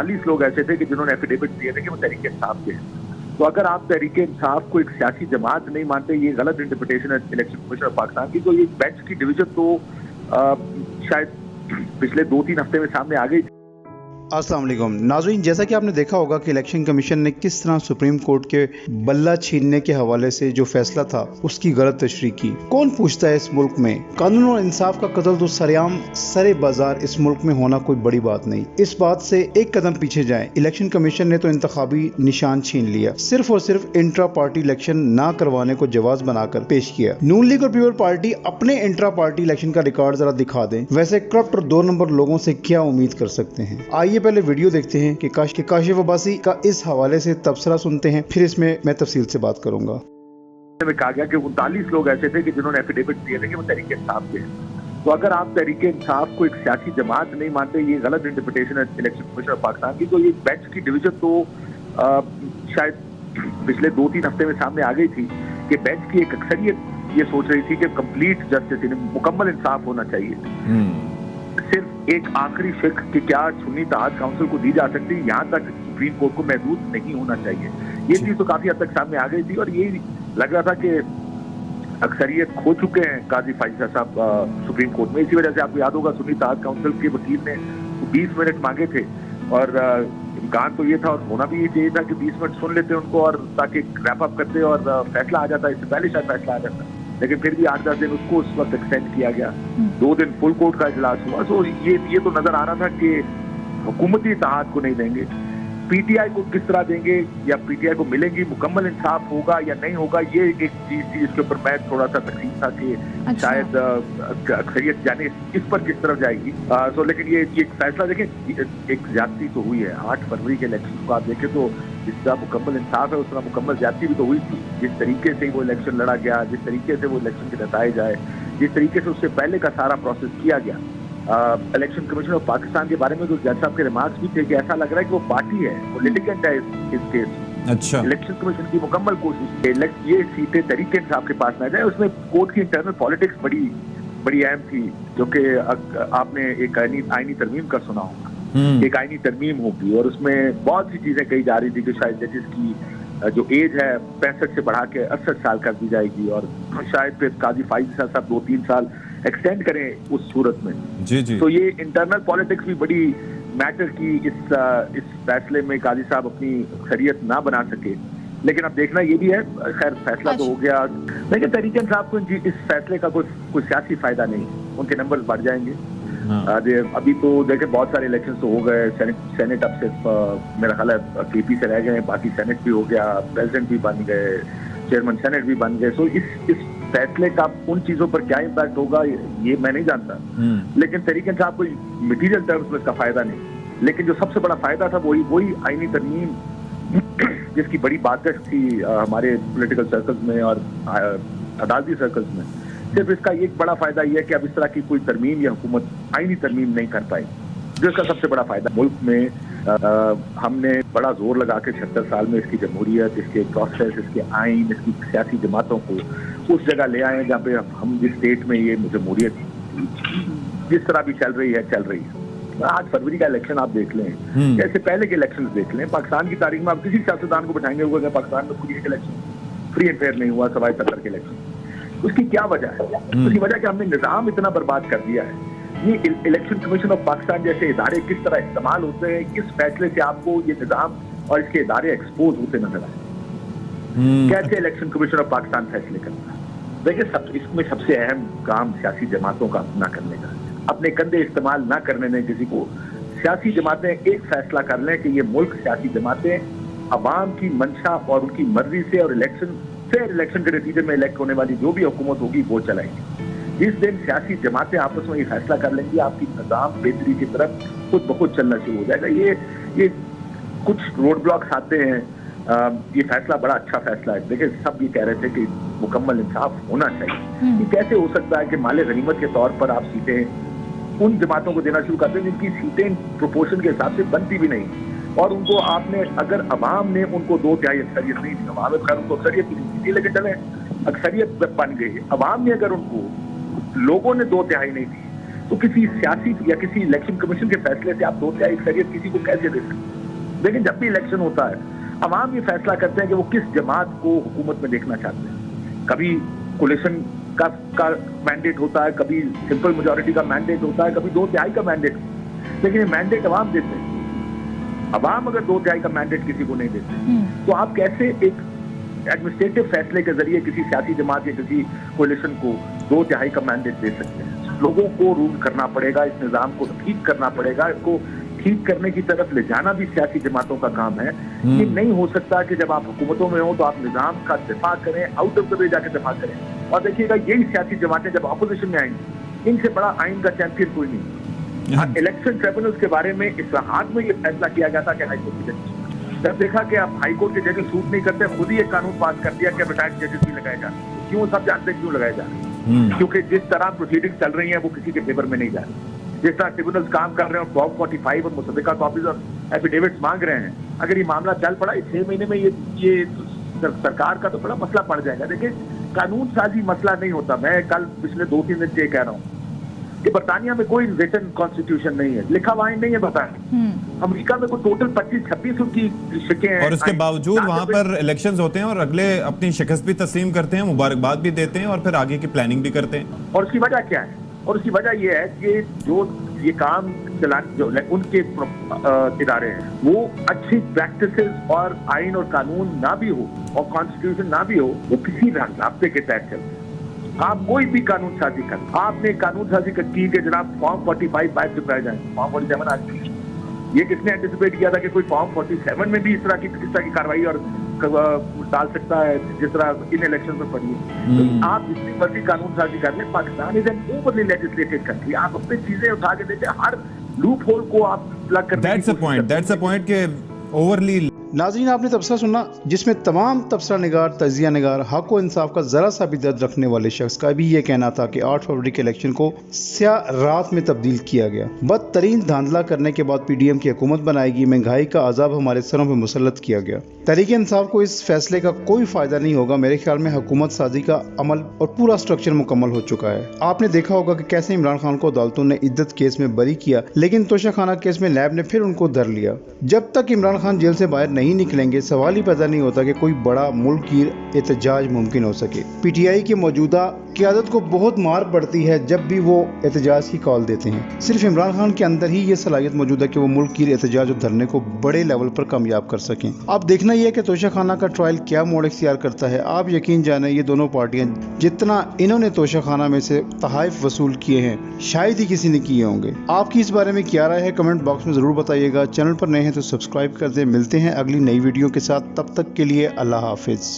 39 लोग ऐसे थे कि जिन्होंने एफिडेविट दिए थे कि वो तहरीक इंसाफ के हैं। तो अगर आप तहरीक इंसाफ को एक सियासी जमात नहीं मानते, ये गलत इंटरप्रिटेशन है इलेक्शन कमीशन ऑफ पाकिस्तान की, तो ये बेंच की डिवीजन तो शायद पिछले 2-3 हफ्ते में सामने आ गई। अस्सलाम वालेकुम नाज़रीन, जैसा कि आपने देखा होगा कि इलेक्शन कमीशन ने किस तरह सुप्रीम कोर्ट के बल्ला छीनने के हवाले से जो फैसला था उसकी गलत तशरीह की। कौन पूछता है इस मुल्क में? कानून और इंसाफ का कत्ल तो सरेआम सरे बाजार इस मुल्क में होना कोई बड़ी बात नहीं। इस बात से एक कदम पीछे जाएं, इलेक्शन कमीशन ने तो इंतखाबी निशान छीन लिया, सिर्फ और सिर्फ इंट्रा पार्टी इलेक्शन ना करवाने को जवाज बनाकर पेश किया। नून लीग और पीपल पार्टी अपने इंट्रा पार्टी इलेक्शन का रिकॉर्ड जरा दिखा दें। वैसे करप्ट और 2 नंबर लोगों से क्या उम्मीद कर सकते हैं? आइए पहले वीडियो देखते हैं कि काशिफ अब्बासी का इस हवाले से तबसरा सुनते हैं, फिर इसमें मैं तफसील से बात करूंगा। में कहा गया कि 39 लोग ऐसे थे कि जिन्होंने एफिडेविट दिए थे कि वो तहरीक इंसाफ के हैं। तो अगर आप तहरीक इंसाफ को एक सियासी जमात नहीं मानते, ये गलत इंटरप्रिटेशन है इलेक्शन कमीशन ऑफ पाकिस्तान की, तो ये बेंच की डिवीजन तो शायद पिछले 2-3 हफ्ते में सामने आ गई थी कि बेंच की एक अक्सरियत ये सोच रही थी कि कंप्लीट जस्टिस, मुकम्मल इंसाफ होना चाहिए। सिर्फ एक आखिरी शिक कि क्या सुन्नी इत्तेहाद काउंसिल को दी जा सकती है, यहाँ तक सुप्रीम कोर्ट को महदूद नहीं होना चाहिए। ये चीज तो काफी हद तक सामने आ गई थी और ये लग रहा था कि अक्सरियत खो चुके हैं काजी फाइजा साहब सुप्रीम कोर्ट में। इसी वजह से आपको याद होगा सुन्नी इत्तेहाद काउंसिल के वकील ने 20 मिनट मांगे थे और इम्कान तो ये था और होना भी ये चाहिए था कि 20 मिनट सुन लेते उनको और ताकि रैप अप करते और फैसला आ जाता। इससे पहले शायद फैसला आ जाता, लेकिन फिर भी 8-10 दिन उसको उस वक्त एक्सटेंड किया गया। 2 दिन फुल कोर्ट का इजलास हुआ। तो ये तो नजर आ रहा था कि हुकूमती इत्तेहाद को नहीं देंगे, पीटीआई को किस तरह देंगे या पीटीआई को मिलेंगी, मुकम्मल इंसाफ होगा या नहीं होगा, ये एक चीज थी जिसके ऊपर मैं थोड़ा सा तकलीफ था कि शायद अक्सरियत जाने इस पर किस तरफ जाएगी। लेकिन ये एक फैसला देखें, एक ज्यादती तो हुई है। 8 फरवरी के इलेक्शन को आप देखें तो जिस तरह मुकम्मल इंसाफ है उस तरह मुकम्मल ज्यादती भी तो हुई थी। जिस तरीके से वो इलेक्शन लड़ा गया, जिस तरीके से वो इलेक्शन के नताइज आए, जिस तरीके से उससे पहले का सारा प्रोसेस किया गया। इलेक्शन कमीशन ऑफ पाकिस्तान के बारे में तो जज साहब के रिमार्क्स भी थे कि ऐसा लग रहा है कि वो पार्टी है, वो लिटिगेंट है इस केस। अच्छा, इलेक्शन कमीशन की मुकम्मल कोशिश ये सीटें तहरीक इंसाफ के पास न जाए। उसमें कोर्ट की इंटरनल पॉलिटिक्स बड़ी अहम थी, जो कि आपने एक आईनी तरमीम का सुना होगा। एक आईनी तरमीम होगी और उसमें बहुत सी चीजें कही जा रही थी कि शायद जजेस की जो एज है 65 से बढ़ा के 68 साल कर दी जाएगी और शायद फिर काजी फाइजा साहब 2-3 साल एक्सटेंड करें उस सूरत में। जी। तो ये इंटरनल पॉलिटिक्स भी बड़ी मैटर की इस फैसले में काजी साहब अपनी अक्सरियत ना बना सके। लेकिन अब देखना ये भी है, खैर फैसला तो हो गया, लेकिन तहरीक इंसाफ को इस फैसले का कोई सियासी फायदा नहीं, उनके नंबर बढ़ जाएंगे। अभी तो देखें बहुत सारे इलेक्शन तो हो गए, सेनेट अब सिर्फ मेरा ख्याल है केपी से रह गए, बाकी सेनेट भी हो गया, प्रेसिडेंट भी बन गए, चेयरमैन सेनेट भी बन गए। सो इस फैसले का उन चीजों पर क्या इम्पैक्ट होगा ये मैं नहीं जानता, लेकिन तहरीक इंसाफ को मटीरियल टर्म्स में इसका फायदा नहीं। लेकिन जो सबसे बड़ा फायदा था वही आईनी तरमीम जिसकी बड़ी बातच थी हमारे पॉलिटिकल सर्कल्स में और अदालती सर्कल्स में। सिर्फ इसका एक बड़ा फायदा यह है कि अब इस तरह की कोई तरमीम या हुकूमत आईनी तरमीम नहीं कर पाई, जो इसका सबसे बड़ा फायदा। मुल्क में हमने बड़ा जोर लगा के 76 साल में इसकी जमहूरियत, इसके प्रोसेस, इसके आइन, इसकी सियासी जमातों को उस जगह ले आए जहाँ पे हम जिस स्टेट में ये जमहूरियत जिस तरह भी चल रही है। 8 फरवरी का इलेक्शन आप देख लें, जैसे पहले के इलेक्शन देख लें, पाकिस्तान की तारीख में आप किसी सियासतदान को बिठाएंगे हुआ पाकिस्तान में कोई एक इलेक्शन फ्री एंड फेयर नहीं हुआ सवाई 70 के इलेक्शन। उसकी क्या वजह है? उसकी वजह कि हमने निजाम इतना बर्बाद कर दिया है। ये इलेक्शन कमीशन ऑफ पाकिस्तान जैसे इदारे किस तरह इस्तेमाल होते हैं, इस फैसले से आपको ये निजाम और इसके इदारे एक्सपोज होते नजर आए। कैसे इलेक्शन कमीशन ऑफ पाकिस्तान फैसले करता है? देखिए, इसमें सबसे अहम काम सियासी जमातों का ना करने का, अपने कंधे इस्तेमाल ना करने दें किसी को। सियासी जमातें एक फैसला कर लें कि ये मुल्क सियासी जमातें अवाम की मंशा और उनकी मर्जी से और इलेक्शन के नतीजे में इलेक्ट होने वाली जो भी हुकूमत होगी वो चलाएंगी। जिस दिन सियासी जमातें आपस में ये फैसला कर लेंगी, आपकी निजाम बेहतरी की तरफ खुद ब खुद चलना शुरू हो जाएगा। ये कुछ रोड ब्लॉक्स आते हैं। ये फैसला बड़ा अच्छा फैसला है। देखिए, सब ये कह रहे थे कि मुकम्मल इंसाफ होना चाहिए। ये कैसे हो सकता है कि माले गनीमत के तौर पर आप सीटें उन जमातों को देना शुरू करते हैं जिनकी सीटें प्रोपोर्शन के हिसाब से बनती भी नहीं, और उनको आपने, अगर अवाम ने उनको 2/3 अक्सरियत नहीं दी, अवाम खैर उनको अक्सरियत नहीं दी, लेकिन चले अक्सरियत बन गई, अवाम ने अगर उनको, लोगों ने 2/3 नहीं दी, तो किसी सियासी या किसी इलेक्शन कमीशन के फैसले से आप 2/3 अक्सरियत किसी को कैसे दे सकते हैं? लेकिन जब भी इलेक्शन होता है, अवाम ये फैसला करते हैं कि वो किस जमात को हुकूमत में देखना चाहते हैं। कभी कोलिशन का मैंडेट होता है, कभी सिंपल मेजॉरिटी का मैंडेट होता है, कभी 2/3 का मैंडेट, लेकिन ये मैंडेट अवाम देते हैं। अवाम अगर 2/3 का मैंडेट किसी को नहीं देते तो आप कैसे एक एडमिनिस्ट्रेटिव फैसले के जरिए किसी सियासी जमात या किसी कोलिशन को 2/3 का मैंडेट दे सकते हैं? लोगों को रूल करना पड़ेगा, इस निजाम को ठीक करना पड़ेगा, इसको ठीक करने की तरफ ले जाना भी सियासी जमातों का काम है। ये नहीं हो सकता कि जब आप हुकूमतों में हो तो आप निजाम का दिफा करें, आउट ऑफ द वे जाके दिफा करें। और देखिएगा यही सियासी जमातें जब अपोजिशन में आएंगी, इनसे बड़ा आइन का चैंपियन कोई नहीं। इलेक्शन ट्रिब्यूनल्स के बारे में इस्लाहात में ये फैसला किया गया था कि हाईकोर्ट के जजेस, जब देखा कि अब हाईकोर्ट के जजेस सूट नहीं करते, खुद ही एक कानून पास कर दिया कि रिटायर्ड जजेस भी लगाए जा रहे हैं। क्यों? सब जानते हैं क्यों लगाए जा रहे हैं, क्योंकि जिस तरह प्रोसीडिंग चल रही है वो किसी के फेवर में नहीं जा रही। जिस तरह ट्रिब्यूनल्स काम कर रहे हैं, फॉर्म 45 और मुसद्दिका कॉपीज और एफिडेविट्स मांग रहे हैं, अगर ये मामला चल पड़ा 6 महीने में ये सरकार का तो बड़ा मसला पड़ जाएगा। देखिए, कानून साजी मसला नहीं होता। मैं कल पिछले 2-3 दिन से कह रहा हूँ कि बरतानिया में कोई रिटन कॉन्स्टिट्यूशन नहीं है, लिखा हुआ आइन नहीं है बरतानिया। अमेरिका में कोई टोटल 25-26 उनकी शिकें हैं, और उसके बावजूद वहां पर इलेक्शंस होते हैं और अगले अपनी शिकस्त भी तस्लीम करते हैं, मुबारकबाद भी देते हैं और फिर आगे की प्लानिंग भी करते हैं। और उसकी वजह क्या है? और उसकी वजह ये है कि जो ये काम जो उनके इदारे हैं वो अच्छी प्रैक्टिसेस और आइन और कानून ना भी हो और कॉन्स्टिट्यूशन ना भी हो, वो किसी रास्ते के तहत चलते हैं। आप कोई भी कानून साजी कर, आपने कानून साजी की कि जनाब फॉर्म 45 पाइप चुकाए जाए, फॉर्म 47 आज ये किसने एंटिसिपेट किया था कि कोई फॉर्म 47 में भी इस तरह की कार्रवाई और डाल सकता है जिस तरह इन इलेक्शन में पड़ी है? तो आप जितनी मर्जी कानून साजी कर लें, Pakistan is an overly legislated country. आप अपनी चीजें उठा के देते, हर लूप होल को आप प्लग करने की कोशिश करते हैं। दैट्स अ पॉइंट के ओवरली। नाज़रीन, आपने तबसरा सुना जिसमें तमाम तबसरा निगार, तजिया निगार, हक व इंसाफ का ज़रा सा भी दर्द रखने वाले शख्स का भी ये कहना था कि 8 फरवरी के इलेक्शन को स्याह रात में तब्दील किया गया। बदतरीन धांधला करने के बाद PDM की हुकूमत बनाएगी, महंगाई का अजाब हमारे सरों पर मुसल्लत किया गया। तहरीक इंसाफ को इस फैसले का कोई फ़ायदा नहीं होगा। मेरे ख्याल में हुकूमत साजी का अमल और पूरा स्ट्रक्चर मुकम्मल हो चुका है। आपने देखा होगा कि कैसे इमरान खान को अदालतों ने इद्दत केस में बरी किया, लेकिन तोशाखाना केस में लैब ने फिर उनको धर लिया। जब तक इमरान खान जेल से बाहर नहीं निकलेंगे, सवाल ही पैदा नहीं होता कि कोई बड़ा मुल्क की एहतजाज मुमकिन हो सके। PTI की मौजूदा क़यादत को बहुत मार पड़ती है जब भी वो एहतजाज की कॉल देते हैं। सिर्फ इमरान खान के अंदर ही ये सलाहियत मौजूद है कि वो मुल्क की एहतजाज और धरने को बड़े लेवल पर कामयाब कर सकें। अब देखना यह है कि तोशाखाना का ट्रायल क्या मोड़ इख्तियार करता है। आप यकीन जाने, ये दोनों पार्टियां जितना इन्होंने तोशाखाना में से तहाइफ वसूल किए हैं, शायद ही किसी ने किए होंगे। आपकी इस बारे में क्या राय है? कमेंट बॉक्स में ज़रूर बताइएगा। चैनल पर नए हैं तो सब्सक्राइब कर दें। मिलते हैं अगली नई वीडियो के साथ, तब तक के लिए अल्लाह हाफिज़।